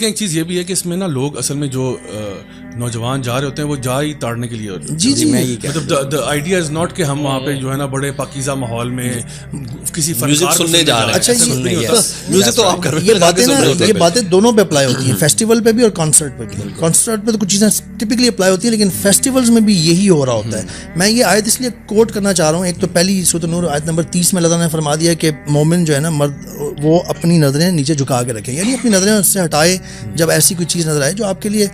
دیکھیں ایک چیز یہ بھی ہے کہ اس میں نا لوگ اصل میں جو نوجوان جا رہے ہوتے ہیں وہ جا ہی تاڑنے کے لیے ہوتے ہیں. جی میں یہ مطلب the idea is not کہ ہم وہاں پہ جو ہے نا بڑے پاکیزہ ماحول میں کسی میوزک سننے جا رہے ہیں. اچھا میوزک تو آپ یہ باتیں دونوں پہ اپلائی ہوتی ہیں, فیسٹیول پہ بھی اور کانسرٹ پہ بھی. کانسرٹ پہ تو کچھ چیزیں ٹپکلی اپلائی ہوتی ہیں لیکن فیسٹیولز میں بھی یہی ہو رہا ہوتا ہے. میں یہ آیت اس لیے کوٹ کرنا چاہ رہا ہوں. ایک تو پہلی سورۃ النور آیت نمبر 30 میں اللہ تعالیٰ نے فرما دیا کہ مومن جو ہے نا مرد وہ اپنی نظریں نیچے جھکا کے رکھیں, یعنی اپنی نظریں اس سے ہٹائے جب ایسی کوئی چیز نظر آئے جو آپ کے لیے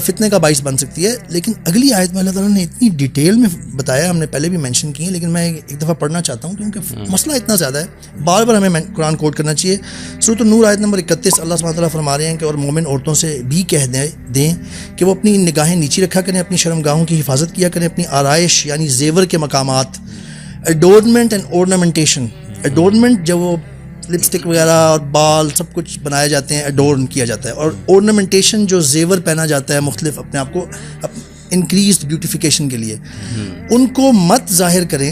فتنے کا باعث بن سکتی ہے. لیکن اگلی آیت میں اللہ تعالیٰ نے اتنی ڈیٹیل میں بتایا, ہم نے پہلے بھی مینشن کی ہے لیکن میں ایک دفعہ پڑھنا چاہتا ہوں کیونکہ مسئلہ اتنا زیادہ ہے, بار بار ہمیں قرآن کوٹ کرنا چاہیے. سورۃ النور آیت نمبر 31 اللہ سبحانہ وتعالیٰ فرما رہے ہیں کہ اور مومن عورتوں سے بھی کہہ دیں کہ وہ اپنی نگاہیں نیچی رکھا کریں, اپنی شرمگاہوں کی حفاظت کیا کریں, اپنی آرائش یعنی زیور کے مقامات, ایڈورنمنٹ اینڈ اورنامنٹیشن. ایڈورنمنٹ جب وہ لپسٹک وغیرہ اور بال سب کچھ بنائے جاتے ہیں, ایڈورن کیا جاتا ہے, اور اورنامنٹیشن جو زیور پہنا جاتا ہے مختلف اپنے آپ کو انکریزڈ بیوٹیفیکیشن کے لیے, ان کو مت ظاہر کریں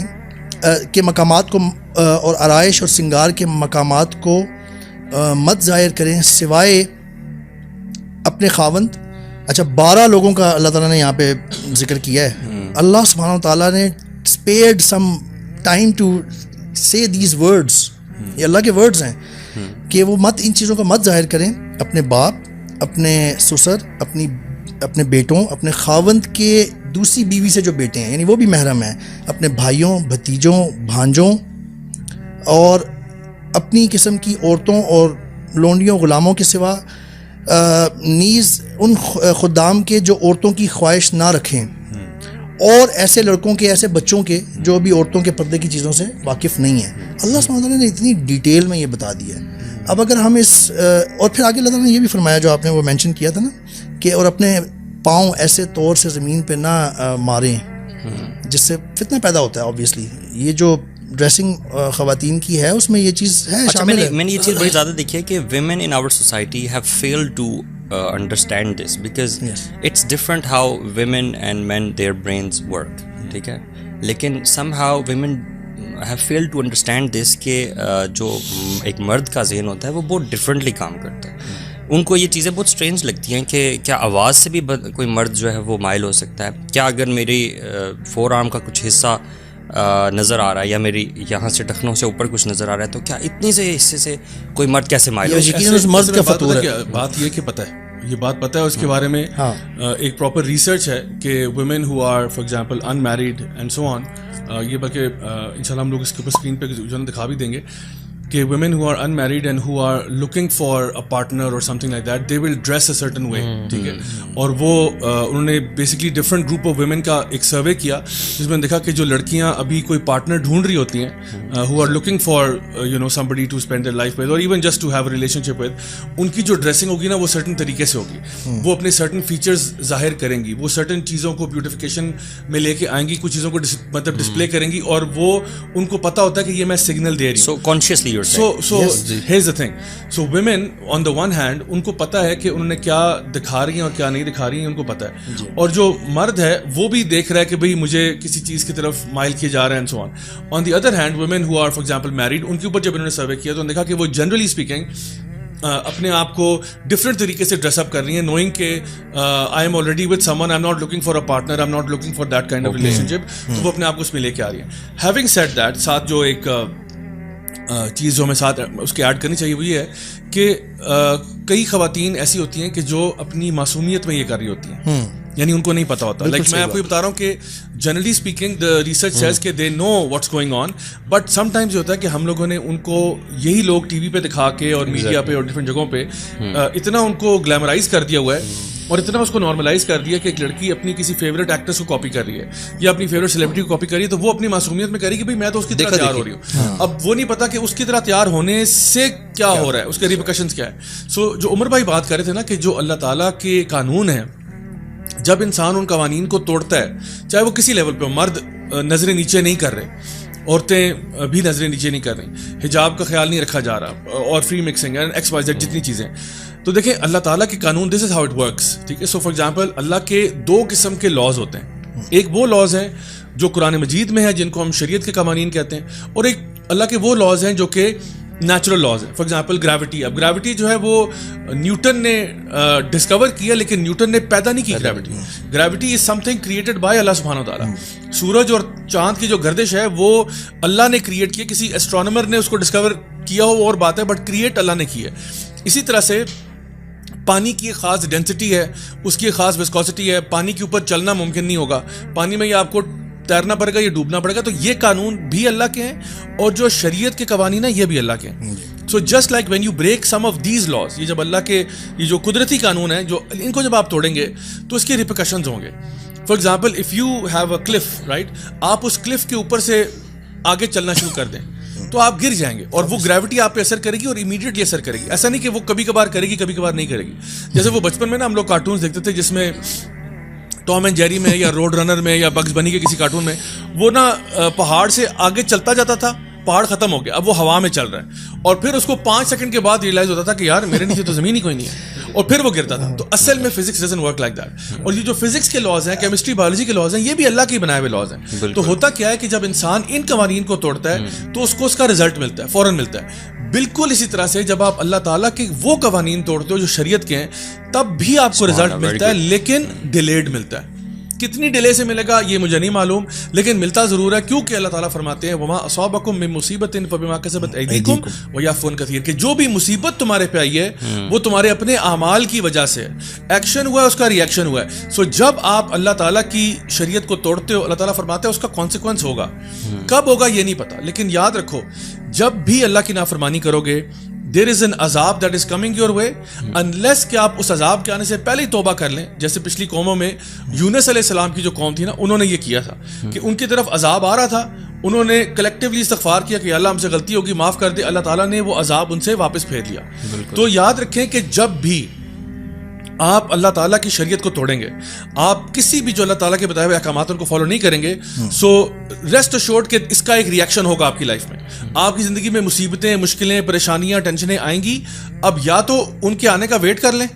کہ مقامات کو اور آرائش اور سنگار کے مقامات کو مت ظاہر کریں سوائے اپنے خاوند. اچھا 12 لوگوں کا اللہ تعالیٰ نے یہاں پہ ذکر کیا ہے. اللہ سبحانہ تعالیٰ نے spared some time to say these words, یہ اللہ کے ورڈز ہیں کہ وہ مت ان چیزوں کا مت ظاہر کریں اپنے باپ, اپنے سسر, اپنے بیٹوں, اپنے خاوند کے دوسری بیوی سے جو بیٹے ہیں یعنی وہ بھی محرم ہیں, اپنے بھائیوں, بھتیجوں, بھانجوں, اور اپنی قسم کی عورتوں اور لونڈیوں غلاموں کے سوا نیز ان خدام کے جو عورتوں کی خواہش نہ رکھیں, اور ایسے لڑکوں کے, ایسے بچوں کے جو بھی عورتوں کے پردے کی چیزوں سے واقف نہیں ہیں. اللہ سبحانہ وتعالیٰ نے اتنی ڈیٹیل میں یہ بتا دیا ہے. اب اگر ہم اس اور پھر آگے اللہ تعالیٰ نے یہ بھی فرمایا جو آپ نے وہ مینشن کیا تھا نا کہ اور اپنے پاؤں ایسے طور سے زمین پہ نہ ماریں جس سے فتنہ پیدا ہوتا ہے. آبویسلی یہ جو ڈریسنگ خواتین کی ہے اس میں یہ چیز ہے شامل ہے. میں نے یہ چیز بڑی زیادہ دیکھی ہے کہ women in our society have failed to understand this because it's different how women and men their brains work, ٹھیک ہے, لیکن somehow women have failed to understand this کہ جو ایک مرد کا ذہن ہوتا ہے وہ بہت ڈفرینٹلی کام کرتا ہے. ان کو یہ چیزیں بہت اسٹرینج لگتی ہیں کہ کیا آواز سے بھی کوئی مرد جو ہے وہ مائل ہو سکتا ہے, کیا اگر میری فور آرم کا کچھ حصہ نظر آ رہا ہے یا میری یہاں سے ٹخنوں سے اوپر کچھ نظر آ رہا ہے تو کیا اتنے سے حصے سے کوئی مرد کیسے مائل ہو سکتا ہے. مرد کا فطور ہے. بات یہ کہ پتہ ہے, یہ بات پتہ ہے اس کے بارے میں ایک پراپر ریسرچ ہے کہ women who are for example in married and so on, یہ بلکہ انشاءاللہ ہم لوگ اس کے اوپر اسکرین پہ جو ہے دکھا بھی دیں گے کہ women who are unmarried and who are looking for a partner or something like that, they will dress a certain way, ٹھیک ہے. اور وہ انہوں نے basically different group of women کا ایک سروے کیا جس میں دیکھا کہ جو لڑکیاں ابھی کوئی پارٹنر ڈھونڈ رہی ہوتی ہیں who are looking for somebody to spend their life with or even just to have a relationship with, ان کی جو ڈریسنگ ہوگی نا وہ سرٹن طریقے سے ہوگی, وہ اپنے سرٹن فیچرز ظاہر کریں گی, وہ سرٹن چیزوں کو بیوٹیفیکیشن میں لے کے آئیں گی, کچھ چیزوں کو مطلب ڈسپلے کریں گی, اور وہ ان کو پتہ ہوتا ہے کہ یہ میں سگنل دے رہی ہوں. So consciously So here's the thing. So women on the one hand ان کو پتہ ہے کہ انہوں نے کیا دکھا رہی ہیں اور کیا نہیں دکھا رہی ہیں, ان کو پتہ ہے, اور جو مرد ہے وہ بھی دیکھ رہا ہے کہ بھئی مجھے کسی چیز کی طرف مائل کیے جا رہے ہیں and so on. On the other hand women who are for example married, ان کے اوپر جب انہوں نے سروے کیا تو انہوں نے دیکھا کہ وہ جنرلی اسپیکنگ اپنے آپ کو ڈفرینٹ طریقے سے ڈریس اپ کر رہی ہیں, نوئنگ کہ I am already with someone, I am not looking for a partner, I am not looking for that kind of relationship, تو وہ اپنے آپ کو اس میں لے کے آ رہی ہیں. ہیونگ سیڈ دیٹ, ساتھ جو ایک چیز جو ہمیں ساتھ اس کے ایڈ کرنی چاہیے وہ یہ ہے کہ کئی خواتین ایسی ہوتی ہیں کہ جو اپنی معصومیت میں یہ کر رہی ہوتی ہیں, یعنی ان کو نہیں پتا ہوتا. لائک میں آپ کو یہ بتا رہا ہوں کہ generally speaking the research says کہ they know what's going on, but sometimes یہ ہوتا ہے کہ ہم لوگوں نے ان کو یہی لوگ ٹی وی پہ دکھا کے اور میڈیا پہ اور ڈفرینٹ جگہوں پہ اتنا ان کو گلیمرائز کر دیا ہوا ہے اور اتنا اس کو نارملائز کر دیا کہ ایک لڑکی اپنی کسی فیوریٹ ایکٹرس کو کاپی کر رہی ہے یا اپنی فیوریٹ سیلیبریٹی کو کاپی کر رہی ہے, تو وہ اپنی معصومیت میں کہہ رہی ہے کہ بھائی میں تو اس کی طرح تیار ہو رہی ہوں. اب وہ نہیں پتا کہ اس کی طرح تیار ہونے سے کیا ہو رہا ہے, اس کے ریپرکشنز کیا ہے. سو جو عمر بھائی بات کر رہے تھے نا کہ جو اللہ تعالیٰ کے قانون ہیں, جب انسان ان قوانین کو توڑتا ہے, چاہے وہ کسی لیول پہ, مرد نظریں نیچے نہیں کر رہے, عورتیں بھی نظریں نیچے نہیں کر رہی, حجاب کا خیال نہیں رکھا جا رہا, اور free mixing X Y Z جتنی چیزیں, تو دیکھیں اللہ تعالیٰ کے قانون, this is how it works, ٹھیک ہے. سو فار ایگزامپل اللہ کے 2 قسم کے لاز ہوتے ہیں, ایک وہ لاز ہیں جو قرآن مجید میں ہیں جن کو ہم شریعت کے قوانین کہتے ہیں, اور ایک اللہ کے وہ لاز ہیں جو کہ نیچرل لاز ہیں. For example gravity. اب گریوٹی جو ہے وہ نیوٹن نے ڈسکور کیا, لیکن نیوٹن نے پیدا نہیں کی gravity. Gravity is something created by اللہ سبحانہ و تعالیٰ. سورج اور چاند کی جو گردش ہے وہ اللہ نے کریٹ کی, کسی ایسٹرونومر نے اس کو ڈسکور کیا ہو وہ اور بات ہے, بٹ کریٹ اللہ نے کی ہے. اسی طرح سے پانی کی ایک خاص ڈینسٹی ہے, اس کی ایک خاص وسکوسٹی ہے. پانی کے اوپر چلنا ممکن نہیں ہوگا, پانی میں یہ آپ کو تیرنا پڑے گا, یہ ڈوبنا پڑے گا. تو یہ قانون بھی اللہ کے ہیں, اور جو شریعت کے قوانین ہیں یہ بھی اللہ کے ہیں. So just like when you break some of these laws, یہ جب اللہ کے یہ جو قدرتی قانون ہیں جو ان کو جب آپ توڑیں گے تو اس کے ریپیکشنز ہوں گے. For example if you have a cliff, right, آپ اس کلف کے اوپر سے آگے چلنا شروع کر دیں تو آپ گر جائیں گے, اور وہ گریوٹی آپ پہ اثر کرے گی اور امیڈیٹلی اثر کرے گی. ایسا نہیں کہ وہ کبھی کبھار کرے گی کبھی کبھار نہیں کرے گی. جیسے وہ بچپن میں نا ہم لوگ کارٹونز دیکھتے تھے جس میں ٹام اینڈ جیری میں یا روڈ رنر میں یا بگز بنی کے کسی کارٹون میں وہ نا پہاڑ سے آگے چلتا جاتا تھا, پہاڑ ختم ہو گیا, اب وہ ہوا میں چل رہا ہے, اور پھر اس کو 5 سیکنڈ کے بعد ریئلائز ہوتا تھا کہ یار میرے نیچے تو زمین ہی کوئی نہیں ہے, اور پھر وہ گرتا تھا. تو اصل میں physics doesn't work like that. اور یہ جو فزکس کے لاز ہیں, کیمسٹری بایولوجی کے لاز ہیں, یہ بھی اللہ کے بنائے ہوئے لاز ہیں. تو ہوتا کیا ہے کہ جب انسان ان قوانین کو توڑتا ہے تو اس کو اس کا رزلٹ ملتا ہے, فوراً ملتا ہے. بالکل اسی طرح سے جب آپ اللہ تعالیٰ کے وہ قوانین توڑتے ہو جو شریعت کے ہیں تب بھی آپ کو رزلٹ ملتا ہے, لیکن ڈیلیڈ ملتا ہے. کتنی ڈیلے سے ملے گا یہ مجھے نہیں معلوم, لیکن ملتا ضرور ہے, کیونکہ اللہ تعالیٰ فرماتے ہیں وما اصابکم من مصیبت فبما کسبت ایدیکم ویعفو عن کثیر, کہ جو بھی مصیبت تمہارے پہ آئی ہے وہ تمہارے اپنے اعمال کی وجہ سے ہے. ایکشن ہوا ہے, اس کا ری ایکشن ہوا ہے. سو جب آپ اللہ تعالیٰ کی شریعت کو توڑتے ہو, اللہ تعالیٰ فرماتے ہیں اس کا کانسیکوینس ہوگا. کب ہوگا یہ نہیں پتا, لیکن یاد رکھو جب بھی اللہ کی نافرمانی کرو گے there is an عذاب that is coming your way unless کہ آپ اس عذاب کے آنے سے پہلے ہی توبہ کر لیں. جیسے پچھلی قوموں میں یونس علیہ السلام کی جو قوم تھی نا, انہوں نے یہ کیا تھا کہ ان کی طرف عذاب آ رہا تھا, انہوں نے کلیکٹیولی استغفار کیا کہ اللہ ہم سے غلطی ہوگی معاف کر دے, اللہ تعالیٰ نے وہ عذاب ان سے واپس پھیر لیا. تو یاد رکھیں کہ جب بھی آپ اللہ تعالیٰ کی شریعت کو توڑیں گے, آپ کسی بھی جو اللہ تعالیٰ کے بتائے ہوئے احکامات ان کو فالو نہیں کریں گے, سو ریسٹ ایشورڈ کہ اس کا ایک ری ایکشن ہوگا آپ کی لائف میں. آپ کی زندگی میں مصیبتیں, مشکلیں, پریشانیاں, ٹینشنیں آئیں گی. اب یا تو ان کے آنے کا ویٹ کر لیں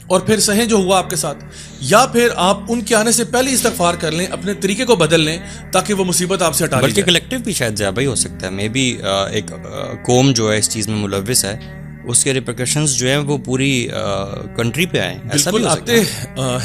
اور پھر سہیں جو ہوا آپ کے ساتھ, یا پھر آپ ان کے آنے سے پہلے استغفار کر لیں, اپنے طریقے کو بدل لیں تاکہ وہ مصیبت آپ سے ہٹا لی جائے. بلکہ کلیکٹیو بھی شاید زیادہ ہی ہو سکتا ہے, مے بی ایک قوم جو ہے اس چیز میں ملوث ہے, اس کے ریپریکشنز جو ہیں وہ پوری کنٹری پہ آئے. بالکل آتے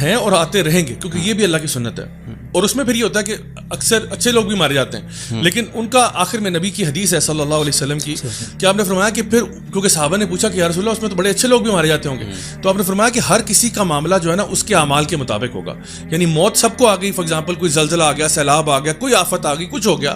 ہیں اور آتے رہیں گے, کیونکہ یہ بھی اللہ کی سنت ہے. اور اس میں پھر یہ ہوتا ہے کہ اکثر اچھے لوگ بھی مارے جاتے ہیں, لیکن ان کا آخر میں نبی کی حدیث ہے صلی اللہ علیہ وسلم کی کہ آپ نے فرمایا کہ پھر, کیونکہ صحابہ نے پوچھا کہ یا رسول اللہ اس میں تو بڑے اچھے لوگ بھی مارے جاتے ہوں گے, تو آپ نے فرمایا کہ ہر کسی کا معاملہ جو ہے نا اس کے اعمال کے مطابق ہوگا. یعنی موت سب کو آ گئی, فار ایگزامپل کوئی زلزلہ آ گیا, سیلاب آ گیا, کوئی آفت آ گئی, کچھ ہو گیا,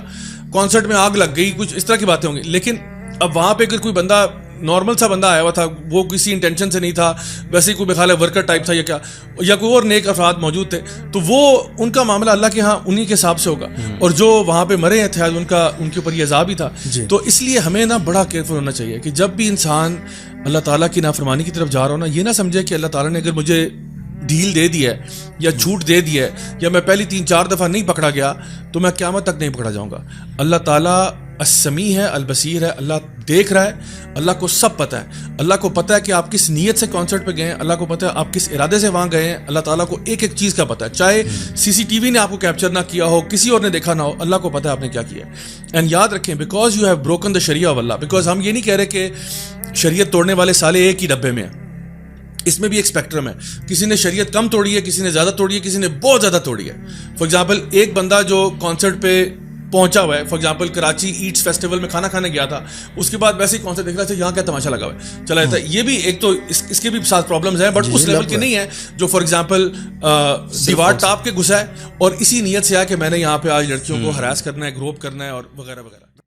کانسرٹ میں آگ لگ گئی, کچھ اس طرح کی باتیں ہوں گی. لیکن اب وہاں پہ اگر کوئی بندہ نارمل سا بندہ آیا ہوا تھا, وہ کسی انٹینشن سے نہیں تھا, ویسے ہی کوئی بخال ورکر ٹائپ تھا یا کیا, یا کوئی اور نیک افراد موجود تھے, تو وہ ان کا معاملہ اللہ کے ہاں انہی کے حساب سے ہوگا. اور جو وہاں پہ مرے تھے ان کے اوپر یہ عذاب ہی تھا. تو اس لیے ہمیں نا بڑا کیئرفل ہونا چاہیے کہ جب بھی انسان اللہ تعالیٰ کی نافرمانی کی طرف جا رہا ہو نا, یہ نہ سمجھے کہ اللہ تعالیٰ نے اگر مجھے ڈھیل دے دی ہے یا چھوٹ دے دی ہے یا میں پہلی 3-4 دفعہ نہیں پکڑا گیا تو میں قیامت تک نہیں پکڑا جاؤں گا. اللہ تعالیٰ السمیع ہے, البصیر ہے, اللہ دیکھ رہا ہے, اللہ کو سب پتہ ہے. اللہ کو پتہ ہے کہ آپ کس نیت سے کانسرٹ پہ گئے ہیں, اللہ کو پتہ ہے آپ کس ارادے سے وہاں گئے ہیں. اللہ تعالیٰ کو ایک ایک چیز کا پتہ ہے, چاہے CCTV نے آپ کو کیپچر نہ کیا ہو, کسی اور نے دیکھا نہ ہو, اللہ کو پتہ ہے آپ نے کیا کیا ہے. اینڈ یاد رکھیں because you have broken the شریعہ آف اللہ, بیکاز ہم یہ نہیں کہہ رہے کہ شریعت توڑنے والے سالے ایک ہی ڈبے میں ہیں, اس میں بھی ایک اسپیکٹرم ہے. کسی نے شریعت کم توڑی ہے, کسی نے زیادہ توڑی ہے, کسی نے بہت زیادہ توڑی ہے. فار ایگزامپل ایک بندہ جو کانسرٹ پہ پہنچا ہوا ہے, for example Karachi eats festival میں کھانا کھانے گیا تھا, اس کے بعد ویسے ہی کانسرٹ دیکھ رہا تھا یہاں کیا تماشا لگا ہوا ہے, چلا جاتا ہے. یہ بھی ایک تو اس کے بھی ساتھ پرابلمز ہیں, بٹ اس لیول کے نہیں ہے جو فار ایگزامپل دیوار ٹاپ کے گھسا ہے اور اسی نیت سے آیا کہ میں نے یہاں پہ آج لڑکیوں کو ہراس کرنا ہے, گروپ کرنا ہے اور وغیرہ وغیرہ.